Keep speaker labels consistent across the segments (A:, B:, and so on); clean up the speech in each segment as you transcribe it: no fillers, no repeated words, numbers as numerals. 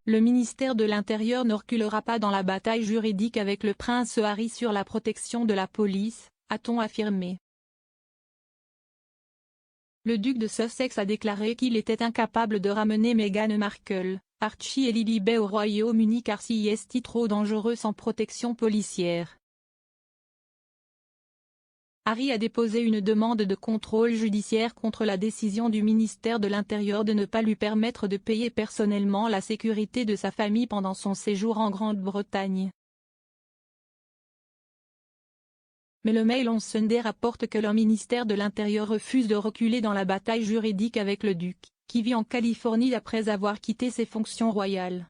A: Le ministère de l'Intérieur ne reculera pas dans la bataille juridique avec le prince Harry sur la protection de la police, a-t-on affirmé. Le duc de Sussex a déclaré qu'il était incapable de ramener Meghan Markle, Archie et Lilibet au Royaume-Uni car c'est trop dangereux sans protection policière. Harry a déposé une demande de contrôle judiciaire contre la décision du ministère de l'Intérieur de ne pas lui permettre de payer personnellement la sécurité de sa famille pendant son séjour en Grande-Bretagne. Mais le Mail on Sunday rapporte que le ministère de l'Intérieur refuse de reculer dans la bataille juridique avec le duc, qui vit en Californie après avoir quitté ses fonctions royales.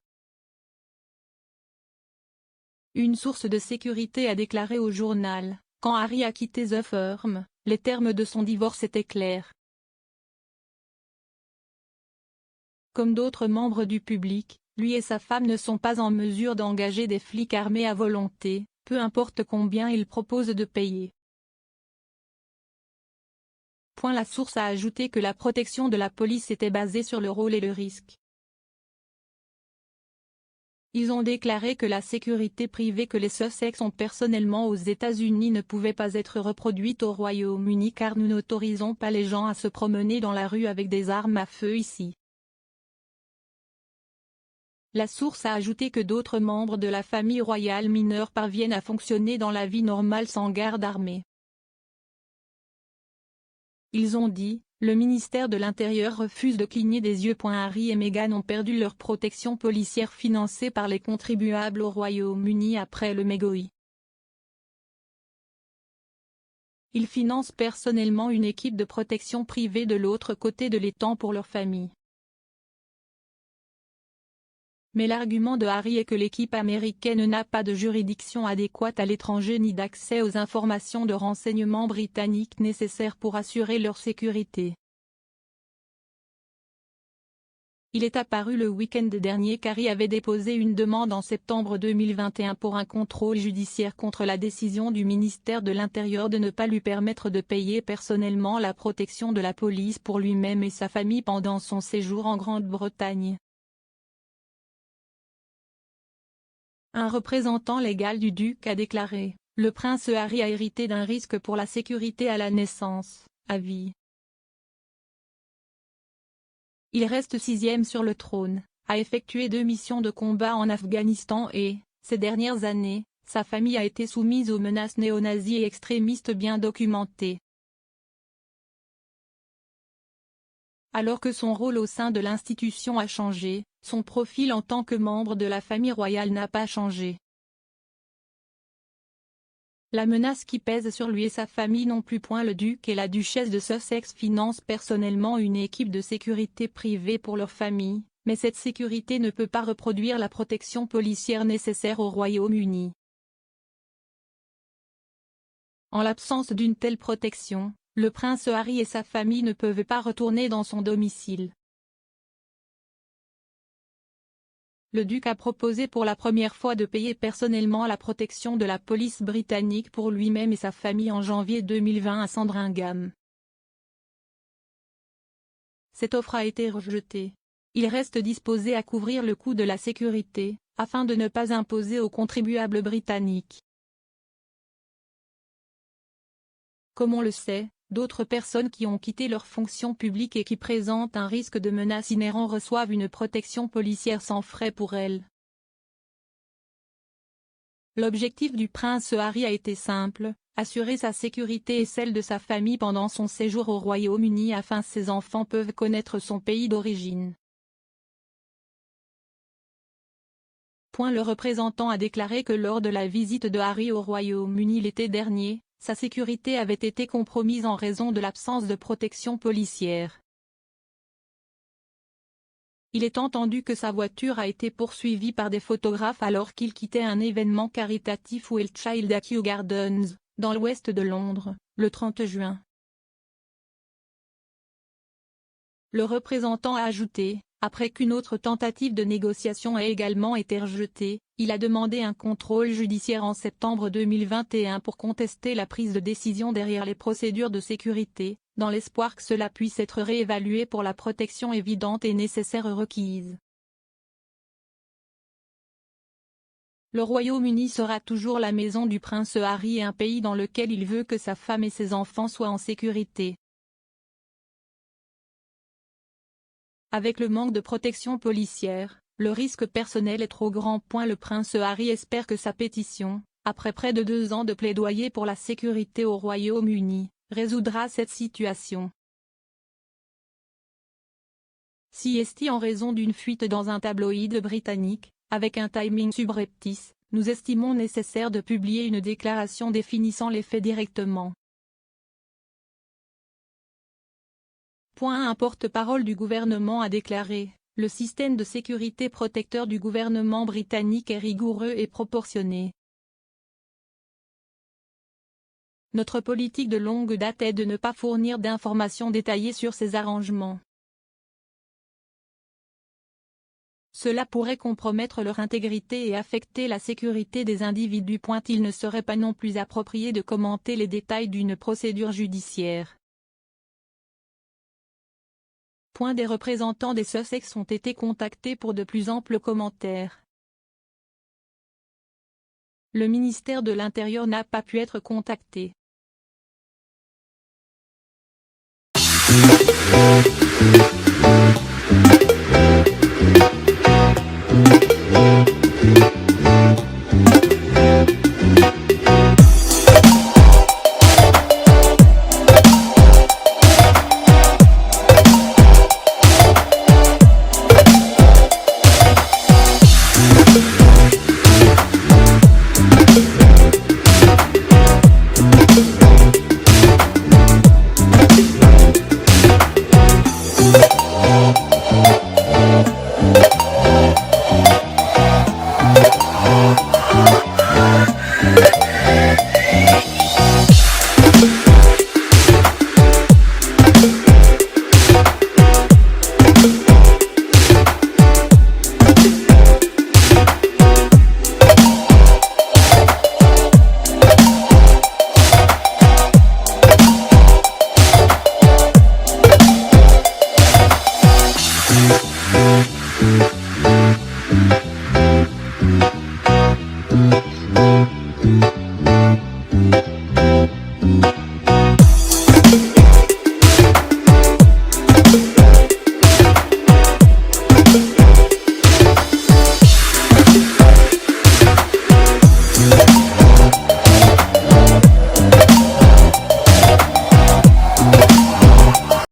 A: Une source de sécurité a déclaré au journal: quand Harry a quitté The Firm, les termes de son divorce étaient clairs. Comme d'autres membres du public, lui et sa femme ne sont pas en mesure d'engager des flics armés à volonté, peu importe combien ils proposent de payer. La source a ajouté que la protection de la police était basée sur le rôle et le risque. Ils ont déclaré que la sécurité privée que les Sussex ont personnellement aux États-Unis ne pouvait pas être reproduite au Royaume-Uni car nous n'autorisons pas les gens à se promener dans la rue avec des armes à feu ici. La source a ajouté que d'autres membres de la famille royale mineure parviennent à fonctionner dans la vie normale sans garde armée. Ils ont dit: le ministère de l'Intérieur refuse de cligner des yeux. Harry et Meghan ont perdu leur protection policière financée par les contribuables au Royaume-Uni après le mégoï. Ils financent personnellement une équipe de protection privée de l'autre côté de l'étang pour leur famille. Mais l'argument de Harry est que l'équipe américaine n'a pas de juridiction adéquate à l'étranger ni d'accès aux informations de renseignement britanniques nécessaires pour assurer leur sécurité. Il est apparu le week-end dernier qu'Harry avait déposé une demande en septembre 2021 pour un contrôle judiciaire contre la décision du ministère de l'Intérieur de ne pas lui permettre de payer personnellement la protection de la police pour lui-même et sa famille pendant son séjour en Grande-Bretagne. Un représentant légal du duc a déclaré: le prince Harry a hérité d'un risque pour la sécurité à la naissance, à vie. Il reste 6e sur le trône, a effectué 2 missions de combat en Afghanistan et, ces dernières années, sa famille a été soumise aux menaces néo-nazis et extrémistes bien documentées. Alors que son rôle au sein de l'institution a changé, son profil en tant que membre de la famille royale n'a pas changé. La menace qui pèse sur lui et sa famille non plus. Le duc et la duchesse de Sussex financent personnellement une équipe de sécurité privée pour leur famille, mais cette sécurité ne peut pas reproduire la protection policière nécessaire au Royaume-Uni. En l'absence d'une telle protection, le prince Harry et sa famille ne peuvent pas retourner dans son domicile. Le duc a proposé pour la première fois de payer personnellement la protection de la police britannique pour lui-même et sa famille en janvier 2020 à Sandringham. Cette offre a été rejetée. Il reste disposé à couvrir le coût de la sécurité, afin de ne pas imposer aux contribuables britanniques. Comme on le sait, d'autres personnes qui ont quitté leur fonction publique et qui présentent un risque de menace inhérent reçoivent une protection policière sans frais pour elles. L'objectif du prince Harry a été simple: assurer sa sécurité et celle de sa famille pendant son séjour au Royaume-Uni afin que ses enfants peuvent connaître son pays d'origine. Le représentant a déclaré que lors de la visite de Harry au Royaume-Uni l'été dernier, sa sécurité avait été compromise en raison de l'absence de protection policière. Il est entendu que sa voiture a été poursuivie par des photographes alors qu'il quittait un événement caritatif au Child à Kew Gardens, dans l'ouest de Londres, le 30 juin. Le représentant a ajouté: après qu'une autre tentative de négociation ait également été rejetée, il a demandé un contrôle judiciaire en septembre 2021 pour contester la prise de décision derrière les procédures de sécurité, dans l'espoir que cela puisse être réévalué pour la protection évidente et nécessaire requise. Le Royaume-Uni sera toujours la maison du prince Harry et un pays dans lequel il veut que sa femme et ses enfants soient en sécurité. Avec le manque de protection policière, le risque personnel est trop grand. Le prince Harry espère que sa pétition, après près de 2 ans de plaidoyer pour la sécurité au Royaume-Uni, résoudra cette situation. Si en raison d'une fuite dans un tabloïd britannique, avec un timing subreptice, nous estimons nécessaire de publier une déclaration définissant les faits directement. Un porte-parole du gouvernement a déclaré: le système de sécurité protecteur du gouvernement britannique est rigoureux et proportionné. Notre politique de longue date est de ne pas fournir d'informations détaillées sur ces arrangements. Cela pourrait compromettre leur intégrité et affecter la sécurité des individus. Il ne serait pas non plus approprié de commenter les détails d'une procédure judiciaire. Des représentants des Sussex ont été contactés pour de plus amples commentaires. Le ministère de l'Intérieur n'a pas pu être contacté.